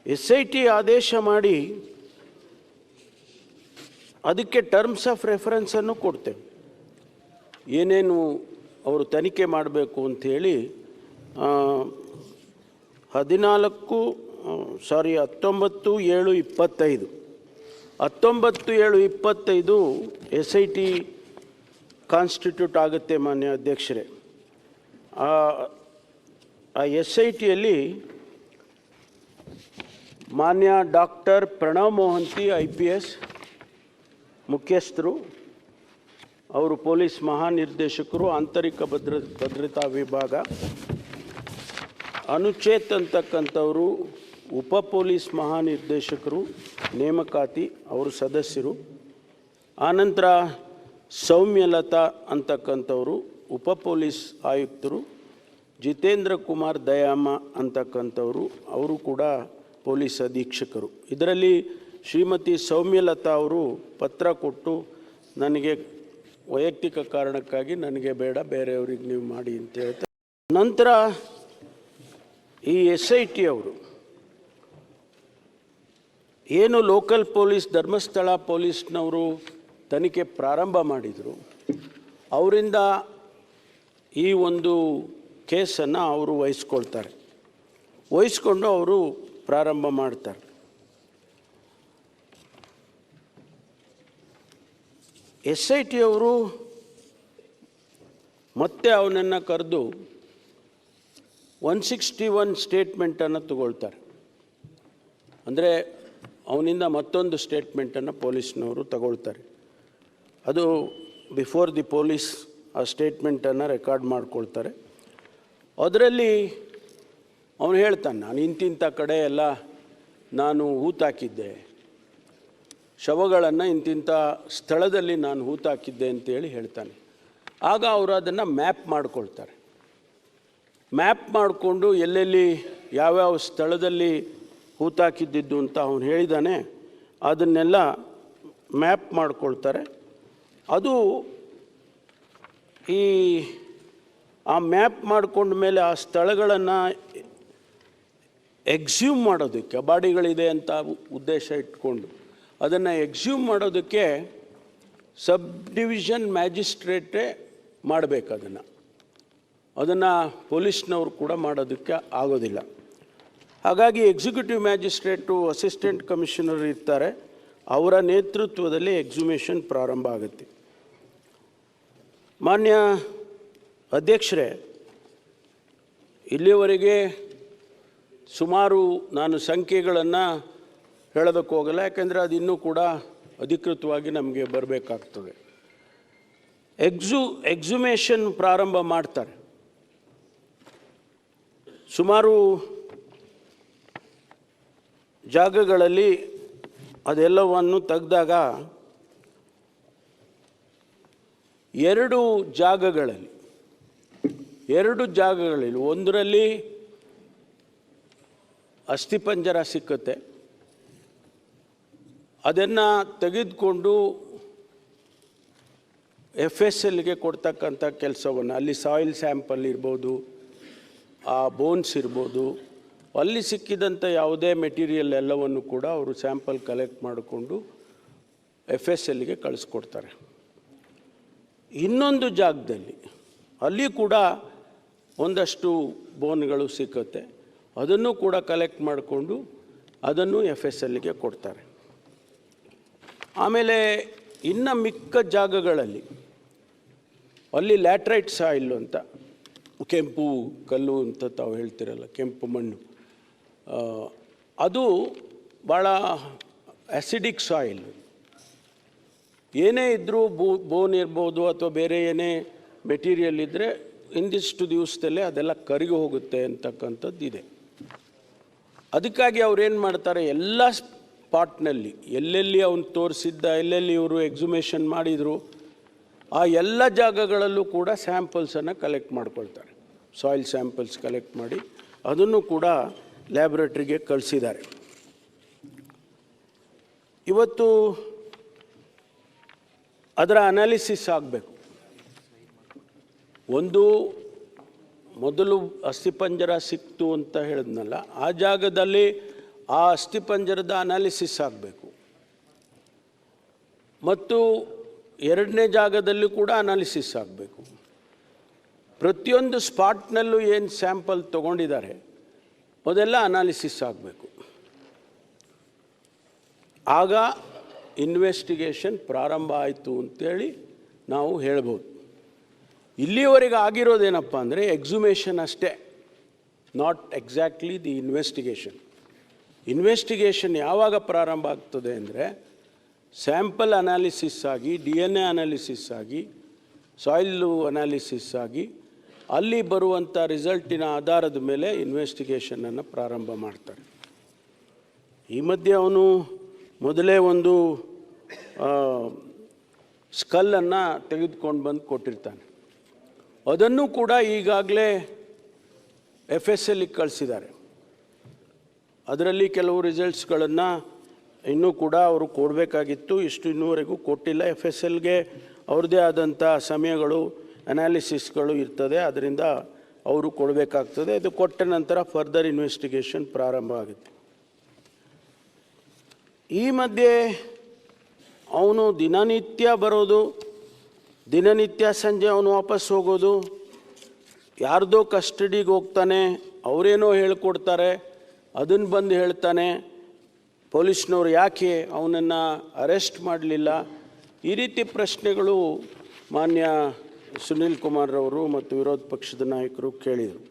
SIT ಆದೇಶ ಮಾಡಿ ಅದಕ್ಕೆ ಟರ್ಮ್ಸ್ ಆಫ್ ರೆಫರೆನ್ಸನ್ನು ಕೊಡ್ತೇವೆ. ಏನೇನು ಅವರು ತನಿಖೆ ಮಾಡಬೇಕು ಅಂಥೇಳಿ 19/7/25 19/7/25 SIT ಕಾನ್ಸ್ಟಿಟ್ಯೂಟ್ ಆಗುತ್ತೆ ಮಾನ್ಯ ಅಧ್ಯಕ್ಷರೇ. ಆ SITಯಲ್ಲಿ ಮಾನ್ಯ ಡಾಕ್ಟರ್ ಪ್ರಣವ್ ಮೊಹಂತಿ IPS ಮುಖ್ಯಸ್ಥರು, ಅವರು ಪೊಲೀಸ್ ಮಹಾನಿರ್ದೇಶಕರು, ಆಂತರಿಕ ಭದ್ರತಾ ವಿಭಾಗ, ಅನುಚೇತ್ ಅಂತಕ್ಕಂಥವರು ಉಪ ಪೊಲೀಸ್ ಮಹಾನಿರ್ದೇಶಕರು ನೇಮಕಾತಿ, ಅವರು ಸದಸ್ಯರು. ಆನಂತರ ಸೌಮ್ಯಲತಾ ಅಂತಕ್ಕಂಥವರು ಉಪ ಪೊಲೀಸ್ ಆಯುಕ್ತರು, ಜಿತೇಂದ್ರ ಕುಮಾರ್ ದಯಾಮ ಅಂತಕ್ಕಂಥವರು ಅವರು ಕೂಡ ಪೊಲೀಸ್ ಅಧೀಕ್ಷಕರು. ಇದರಲ್ಲಿ ಶ್ರೀಮತಿ ಸೌಮ್ಯಲತಾ ಅವರು ಪತ್ರ ಕೊಟ್ಟು ನನಗೆ ವೈಯಕ್ತಿಕ ಕಾರಣಕ್ಕಾಗಿ ನನಗೆ ಬೇಡ, ಬೇರೆಯವ್ರಿಗೆ ನೀವು ಮಾಡಿ ಅಂತ ಹೇಳ್ತಾರೆ. ನಂತರ ಈ SIT ಅವರು ಏನು ಲೋಕಲ್ ಪೊಲೀಸ್ ಧರ್ಮಸ್ಥಳ ಪೊಲೀಸ್ನವರು ತನಿಖೆ ಪ್ರಾರಂಭ ಮಾಡಿದರು, ಅವರಿಂದ ಈ ಒಂದು ಕೇಸನ್ನು ಅವರು ವಹಿಸ್ಕೊಂಡು ಅವರು ಪ್ರಾರಂಭ ಮಾಡ್ತಾರೆ. SIT ಅವರು ಮತ್ತೆ ಅವನನ್ನು ಕರೆದು 161 ಸ್ಟೇಟ್ಮೆಂಟನ್ನು ತಗೊಳ್ತಾರೆ. ಅಂದರೆ ಅವನಿಂದ ಮತ್ತೊಂದು ಸ್ಟೇಟ್ಮೆಂಟನ್ನು ಪೊಲೀಸ್ನವರು ತಗೊಳ್ತಾರೆ. ಅದು ಬಿಫೋರ್ ದಿ ಪೊಲೀಸ್ ಆ ಸ್ಟೇಟ್ಮೆಂಟನ್ನು ರೆಕಾರ್ಡ್ ಮಾಡ್ಕೊಳ್ತಾರೆ. ಅದರಲ್ಲಿ ಅವನು ಹೇಳ್ತಾನೆ, ನಾನು ಇಂತಿಂಥ ಕಡೆ ಎಲ್ಲ ನಾನು ಹೂತಾಕಿದ್ದೆ, ಶವಗಳನ್ನು ಇಂತಿಂಥ ಸ್ಥಳದಲ್ಲಿ ನಾನು ಹೂತಾಕಿದ್ದೆ ಅಂತೇಳಿ ಹೇಳ್ತಾನೆ. ಆಗ ಅವರು ಅದನ್ನು ಮ್ಯಾಪ್ ಮಾಡ್ಕೊಳ್ತಾರೆ. ಮ್ಯಾಪ್ ಮಾಡಿಕೊಂಡು ಎಲ್ಲೆಲ್ಲಿ ಯಾವ್ಯಾವ ಸ್ಥಳದಲ್ಲಿ ಹೂತಾಕಿದ್ದಿದ್ದು ಅಂತ ಅವನು ಹೇಳಿದ್ದಾನೆ, ಅದನ್ನೆಲ್ಲ ಮ್ಯಾಪ್ ಮಾಡ್ಕೊಳ್ತಾರೆ. ಅದು ಆ ಮ್ಯಾಪ್ ಮಾಡ್ಕೊಂಡ ಮೇಲೆ ಆ ಸ್ಥಳಗಳನ್ನು ಎಕ್ಸ್ಯೂಮ್ ಮಾಡೋದಕ್ಕೆ, ಬಾಡಿಗಳಿದೆ ಅಂತ ಉದ್ದೇಶ ಇಟ್ಕೊಂಡು ಅದನ್ನು ಎಕ್ಸ್ಯೂಮ್ ಮಾಡೋದಕ್ಕೆ ಸಬ್ ಡಿವಿಷನ್ ಮ್ಯಾಜಿಸ್ಟ್ರೇಟೇ ಮಾಡಬೇಕು. ಅದನ್ನು ಪೊಲೀಸ್ನವರು ಕೂಡ ಮಾಡೋದಕ್ಕೆ ಆಗೋದಿಲ್ಲ. ಹಾಗಾಗಿ ಎಕ್ಸಿಕ್ಯೂಟಿವ್ ಮ್ಯಾಜಿಸ್ಟ್ರೇಟು, ಅಸಿಸ್ಟೆಂಟ್ ಕಮಿಷನರ್ ಇರ್ತಾರೆ, ಅವರ ನೇತೃತ್ವದಲ್ಲಿ ಎಕ್ಸುಮೇಷನ್ ಪ್ರಾರಂಭ ಆಗುತ್ತೆ. ಮಾನ್ಯ ಅಧ್ಯಕ್ಷರೇ, ಇಲ್ಲಿಯವರೆಗೆ ಸುಮಾರು ನಾನು ಸಂಖ್ಯೆಗಳನ್ನು ಹೇಳೋದಕ್ಕೆ ಹೋಗಲ್ಲ, ಯಾಕೆಂದರೆ ಅದು ಇನ್ನೂ ಕೂಡ ಅಧಿಕೃತವಾಗಿ ನಮಗೆ ಬರಬೇಕಾಗ್ತದೆ. ಎಕ್ಸುಮೇಷನ್ ಪ್ರಾರಂಭ ಮಾಡ್ತಾರೆ. ಸುಮಾರು ಜಾಗಗಳಲ್ಲಿ ಅದೆಲ್ಲವನ್ನು ತೆಗೆದಾಗ 2 ಜಾಗಗಳಲ್ಲಿ ಒಂದರಲ್ಲಿ ಅಸ್ಥಿಪಂಜರ ಸಿಕ್ಕುತ್ತೆ. ಅದನ್ನು ತೆಗೆದುಕೊಂಡು FSLಗೆ ಕೊಡ್ತಕ್ಕಂಥ ಕೆಲಸವನ್ನು, ಅಲ್ಲಿ ಸಾಯಿಲ್ ಸ್ಯಾಂಪಲ್ ಇರ್ಬೋದು, ಆ ಬೋನ್ಸ್ ಇರ್ಬೋದು, ಅಲ್ಲಿ ಸಿಕ್ಕಿದಂಥ ಯಾವುದೇ ಮೆಟೀರಿಯಲ್ ಎಲ್ಲವನ್ನು ಕೂಡ ಅವರು ಸ್ಯಾಂಪಲ್ ಕಲೆಕ್ಟ್ ಮಾಡಿಕೊಂಡು FSLಗೆ ಕಳಿಸ್ಕೊಡ್ತಾರೆ. ಇನ್ನೊಂದು ಜಾಗದಲ್ಲಿ ಅಲ್ಲಿ ಕೂಡ ಒಂದಷ್ಟು ಬೋನ್ಗಳು ಸಿಕ್ಕುತ್ತೆ, ಅದನ್ನು ಕೂಡ ಕಲೆಕ್ಟ್ ಮಾಡಿಕೊಂಡು ಅದನ್ನು FSLಗೆ ಕೊಡ್ತಾರೆ. ಆಮೇಲೆ ಇನ್ನು ಮಿಕ್ಕ ಜಾಗಗಳಲ್ಲಿ ಅಲ್ಲಿ ಲ್ಯಾಟ್ರೈಟ್ ಸಾಯಿಲ್ ಅಂತ, ಕೆಂಪು ಕಲ್ಲು ಅಂತ ತಾವು ಹೇಳ್ತಿರಲ್ಲ, ಕೆಂಪು ಮಣ್ಣು, ಅದು ಭಾಳ ಆ್ಯಸಿಡಿಕ್ ಸಾಯಿಲ್. ಏನೇ ಇದ್ದರೂ ಬೋನ್ ಇರ್ಬೋದು ಅಥವಾ ಬೇರೆ ಏನೇ ಮೆಟೀರಿಯಲ್ ಇದ್ದರೆ ಇಂದಿಷ್ಟು ದಿವಸದಲ್ಲೇ ಅದೆಲ್ಲ ಕರಗಿ ಹೋಗುತ್ತೆ ಅಂತಕ್ಕಂಥದ್ದು ಇದೆ. ಅದಕ್ಕಾಗಿ ಅವ್ರೇನು ಮಾಡ್ತಾರೆ, ಎಲ್ಲ ಸ್ಪಾಟ್ನಲ್ಲಿ ಎಲ್ಲೆಲ್ಲಿ ಅವನು ತೋರಿಸಿದ್ದ, ಎಲ್ಲೆಲ್ಲಿ ಇವರು ಎಕ್ಸುಮೇಷನ್ ಮಾಡಿದರು, ಆ ಎಲ್ಲ ಜಾಗಗಳಲ್ಲೂ ಕೂಡ ಸ್ಯಾಂಪಲ್ಸನ್ನು ಕಲೆಕ್ಟ್ ಮಾಡ್ಕೊಳ್ತಾರೆ. ಸಾಯಿಲ್ ಸ್ಯಾಂಪಲ್ಸ್ ಕಲೆಕ್ಟ್ ಮಾಡಿ ಅದನ್ನು ಕೂಡ ಲ್ಯಾಬ್ರೇಟ್ರಿಗೆ ಕಳಿಸಿದ್ದಾರೆ. ಇವತ್ತು ಅದರ ಅನಾಲಿಸಿಸ್ ಆಗಬೇಕು. ಮೊದಲು ಅಸ್ಥಿಪಂಜರ ಸಿಕ್ತು ಅಂತ ಹೇಳಿದ್ನಲ್ಲ, ಆ ಜಾಗದಲ್ಲಿ ಆ ಅಸ್ಥಿಪಂಜರದ ಅನಾಲಿಸಿಸ್ ಆಗಬೇಕು. ಮತ್ತು ಎರಡನೇ ಜಾಗದಲ್ಲಿ ಕೂಡ ಅನಾಲಿಸಿಸ್ ಆಗಬೇಕು. ಪ್ರತಿಯೊಂದು ಸ್ಪಾಟ್ನಲ್ಲೂ ಏನು ಸ್ಯಾಂಪಲ್ ತೊಗೊಂಡಿದ್ದಾರೆ ಅದೆಲ್ಲ ಅನಾಲಿಸಿಸ್ ಆಗಬೇಕು. ಆಗ ಇನ್ವೆಸ್ಟಿಗೇಷನ್ ಪ್ರಾರಂಭ ಆಯಿತು ಅಂತೇಳಿ ನಾವು ಹೇಳ್ಬೋದು. ಇಲ್ಲಿವರೆಗೆ ಆಗಿರೋದೇನಪ್ಪ ಅಂದರೆ ಎಕ್ಸುಮೇಷನ್ ಅಷ್ಟೇ, not exactly the investigation. Investigation ಯಾವಾಗ ಪ್ರಾರಂಭ ಆಗ್ತದೆ ಅಂದರೆ ಸ್ಯಾಂಪಲ್ ಅನಾಲಿಸಿಸ್ ಆಗಿ, DNA ಅನಾಲಿಸಿಸ್ ಆಗಿ, ಸಾಯಿಲು ಅನಾಲಿಸಿಸ್ ಆಗಿ, ಅಲ್ಲಿ ಬರುವಂಥ ರಿಸಲ್ಟಿನ ಆಧಾರದ ಮೇಲೆ ಇನ್ವೆಸ್ಟಿಗೇಷನನ್ನು ಪ್ರಾರಂಭ ಮಾಡ್ತಾರೆ. ಈ ಮಧ್ಯೆ ಅವನು ಮೊದಲೇ ಒಂದು ಸ್ಕಲ್ಲನ್ನು ತೆಗೆದುಕೊಂಡು ಬಂದು ಕೊಟ್ಟಿರ್ತಾನೆ. ಅದನ್ನು ಕೂಡ ಈಗಾಗಲೇ FSLಗೆ ಕಳಿಸಿದ್ದಾರೆ. ಅದರಲ್ಲಿ ಕೆಲವು ರಿಸಲ್ಟ್ಸ್ಗಳನ್ನು ಇನ್ನೂ ಕೂಡ ಅವರು ಕೊಡಬೇಕಾಗಿತ್ತು, ಇನ್ನೂವರೆಗೂ ಕೊಟ್ಟಿಲ್ಲ. FSLಗೆ ಅವ್ರದ್ದೇ ಆದಂಥ ಸಮಯಗಳು, ಅನಾಲಿಸಿಸ್ಗಳು ಇರ್ತದೆ, ಅದರಿಂದ ಅವರು ಕೊಡಬೇಕಾಗ್ತದೆ. ಅದು ಕೊಟ್ಟ ನಂತರ ಫರ್ದರ್ ಇನ್ವೆಸ್ಟಿಗೇಷನ್ ಪ್ರಾರಂಭ ಆಗುತ್ತೆ. ಈ ಮಧ್ಯೆ ಅವನು ದಿನನಿತ್ಯ ಬರೋದು, ದಿನನಿತ್ಯ ಸಂಜೆ ಅವನು ವಾಪಸ್ ಹೋಗೋದು, ಯಾರ್ದೋ ಕಸ್ಟಡಿಗೆ ಹೋಗ್ತಾನೆ, ಅವರೇನೋ ಹೇಳ್ಕೊಡ್ತಾರೆ, ಅದನ್ನು ಬಂದು ಹೇಳ್ತಾನೆ, ಪೊಲೀಸ್ನವ್ರು ಯಾಕೆ ಅವನನ್ನು ಅರೆಸ್ಟ್ ಮಾಡಲಿಲ್ಲ, ಈ ರೀತಿ ಪ್ರಶ್ನೆಗಳು ಮಾನ್ಯ ಸುನೀಲ್ ಕುಮಾರ್ ಅವರು ಮತ್ತು ವಿರೋಧ ಪಕ್ಷದ ನಾಯಕರು ಕೇಳಿದರು.